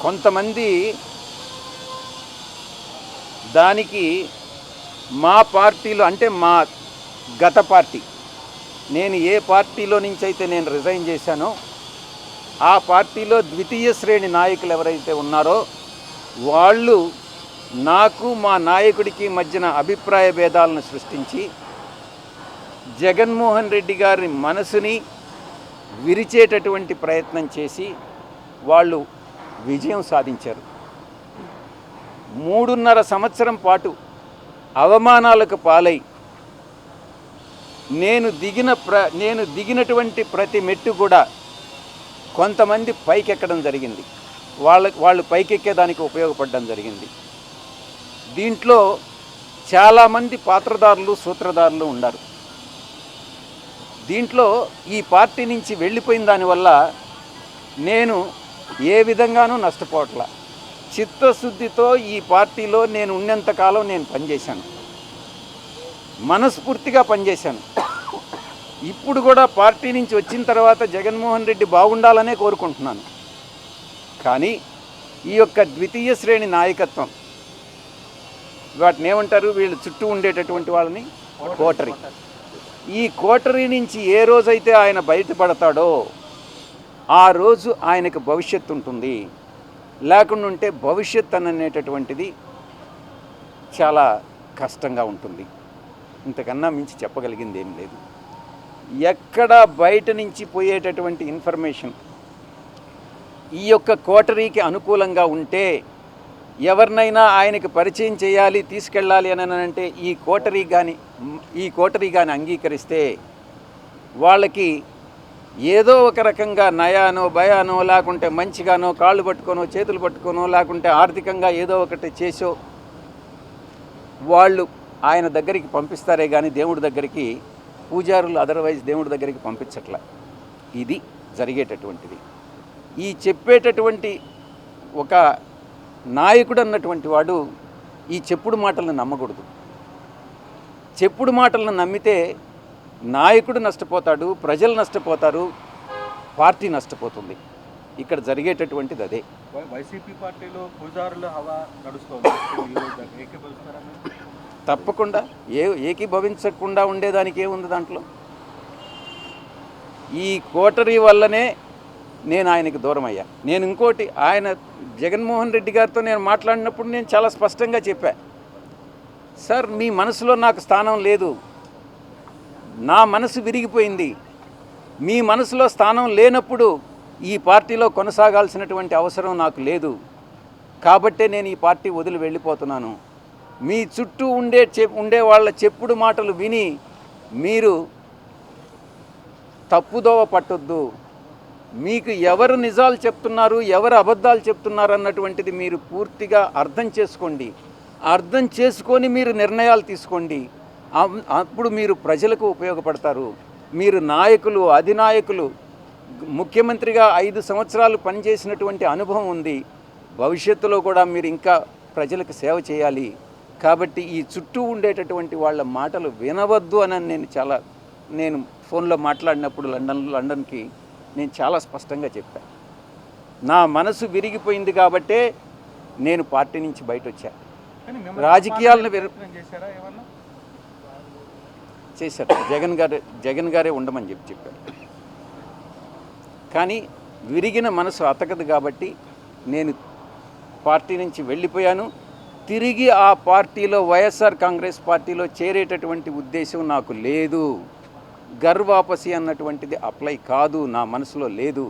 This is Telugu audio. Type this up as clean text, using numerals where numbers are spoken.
కొంతమంది దానికి మా పార్టీలో అంటే మా గత పార్టీ నేను ఏ పార్టీలో నుంచి అయితే నేను రిజైన్ చేశానో ఆ పార్టీలో ద్వితీయ శ్రేణి నాయకులు ఎవరైతే ఉన్నారో వాళ్ళు నాకు మా నాయకుడికి మధ్యన అభిప్రాయ భేదాలను సృష్టించి జగన్మోహన్ రెడ్డి గారి మనసుని విరిచేటటువంటి ప్రయత్నం చేసి వాళ్ళు విజయం సాధించారు. 3.5 సంవత్సరం పాటు అవమానాలకు పాలై నేను దిగినటువంటి ప్రతి మెట్టు కూడా కొంతమంది పైకెక్కడం జరిగింది. వాళ్ళు పైకెక్కేదానికి ఉపయోగపడడం జరిగింది. దీంట్లో చాలామంది పాత్రదారులు సూత్రధారులు ఉన్నారు. దీంట్లో ఈ పార్టీ నుంచి వెళ్ళిపోయిన దానివల్ల నేను ఏ విధంగానూ నష్టపోవట్లా. చిత్తశుద్ధితో ఈ పార్టీలో నేను ఉన్నంతకాలం నేను పనిచేశాను, మనస్ఫూర్తిగా పనిచేశాను. ఇప్పుడు కూడా పార్టీ నుంచి వచ్చిన తర్వాత జగన్మోహన్ రెడ్డి బాగుండాలనే కోరుకుంటున్నాను. కానీ ఈ యొక్క ద్వితీయ శ్రేణి నాయకత్వం వాటిని ఏమంటారు, వీళ్ళు చుట్టూ ఉండేటటువంటి వాళ్ళని కోటరీ. ఈ కోటరీ నుంచి ఏ రోజైతే ఆయన బయటపడతాడో ఆ రోజు ఆయనకు భవిష్యత్తు ఉంటుంది. లేకుండా ఉంటే భవిష్యత్ అనేటటువంటిది చాలా కష్టంగా ఉంటుంది. ఇంతకన్నా మించి చెప్పగలిగింది ఏం లేదు. ఎక్కడ బయట నుంచి పోయేటటువంటి ఇన్ఫర్మేషన్ ఈ యొక్క కోటరీకి అనుకూలంగా ఉంటే ఎవరినైనా ఆయనకి పరిచయం చేయాలి తీసుకెళ్ళాలి అని అంటే ఈ కోటరీ కానీ అంగీకరిస్తే వాళ్ళకి ఏదో ఒక రకంగా నయానో భయానో లేకుంటే మంచిగానో కాళ్ళు పట్టుకోనో చేతులు పట్టుకోనో లేకుంటే ఆర్థికంగా ఏదో ఒకటి చేసో వాళ్ళు ఆయన దగ్గరికి పంపిస్తారే కానీ దేవుడి దగ్గరికి పూజారులు అదర్వైజ్ దేవుడి దగ్గరికి పంపించట్ల. ఇది జరిగేటటువంటిది. ఈ చెప్పేటటువంటి ఒక నాయకుడు అన్నటువంటి వాడు ఈ చెప్పుడు మాటలను నమ్మకూడదు. చెప్పుడు మాటలను నమ్మితే నాయకుడు నష్టపోతాడు, ప్రజలు నష్టపోతారు, పార్టీ నష్టపోతుంది. ఇక్కడ జరిగేటటువంటిది అదే. వైసీపీ పార్టీలో పూజారుల హవా నడుస్తుంది. తప్పకుండా ఏకీభవించకుండా ఉండేదానికి ఏముంది దాంట్లో. ఈ కోటరీ వల్లనే నేను ఆయనకి దూరం అయ్యా. నేను ఇంకోటి, ఆయన జగన్మోహన్ రెడ్డి గారితో నేను మాట్లాడినప్పుడు నేను చాలా స్పష్టంగా చెప్పా, సార్ మీ మనసులో నాకు స్థానం లేదు, నా మనసు విరిగిపోయింది. మీ మనసులో స్థానం లేనప్పుడు ఈ పార్టీలో కొనసాగాల్సినటువంటి అవసరం నాకు లేదు. కాబట్టే నేను ఈ పార్టీ వదిలి వెళ్ళిపోతున్నాను. మీ చుట్టూ ఉండే వాళ్ళ చెప్పుడు మాటలు విని మీరు తప్పుదోవ పట్టొద్దు. మీకు ఎవరు నిజాలు చెప్తున్నారు, ఎవరు అబద్ధాలు చెప్తున్నారు అన్నటువంటిది మీరు పూర్తిగా అర్థం చేసుకోండి. అర్థం చేసుకొని మీరు నిర్ణయాలు తీసుకోండి. అప్పుడు మీరు ప్రజలకు ఉపయోగపడతారు. మీరు నాయకులు, అధినాయకులు, ముఖ్యమంత్రిగా 5 సంవత్సరాలు పనిచేసినటువంటి అనుభవం ఉంది. భవిష్యత్తులో కూడా మీరు ఇంకా ప్రజలకు సేవ చేయాలి. కాబట్టి ఈ చుట్టూ ఉండేటటువంటి వాళ్ళ మాటలు వినవద్దు అని నేను ఫోన్లో మాట్లాడినప్పుడు లండన్కి నేను చాలా స్పష్టంగా చెప్పాను. నా మనసు విరిగిపోయింది కాబట్టే నేను పార్టీ నుంచి బయట వచ్చా. రాజకీయాలను చేశారు. జగన్ గారే ఉండమని చెప్పారు. కానీ విరిగిన మనసు అతకదు కాబట్టి నేను పార్టీ నుంచి వెళ్ళిపోయాను. తిరిగి ఆ పార్టీలో వైఎస్ఆర్ కాంగ్రెస్ పార్టీలో చేరేటటువంటి ఉద్దేశం నాకు లేదు. గర్వాపసి అన్నటువంటిది అప్లై కాదు, నా మనసులో లేదు.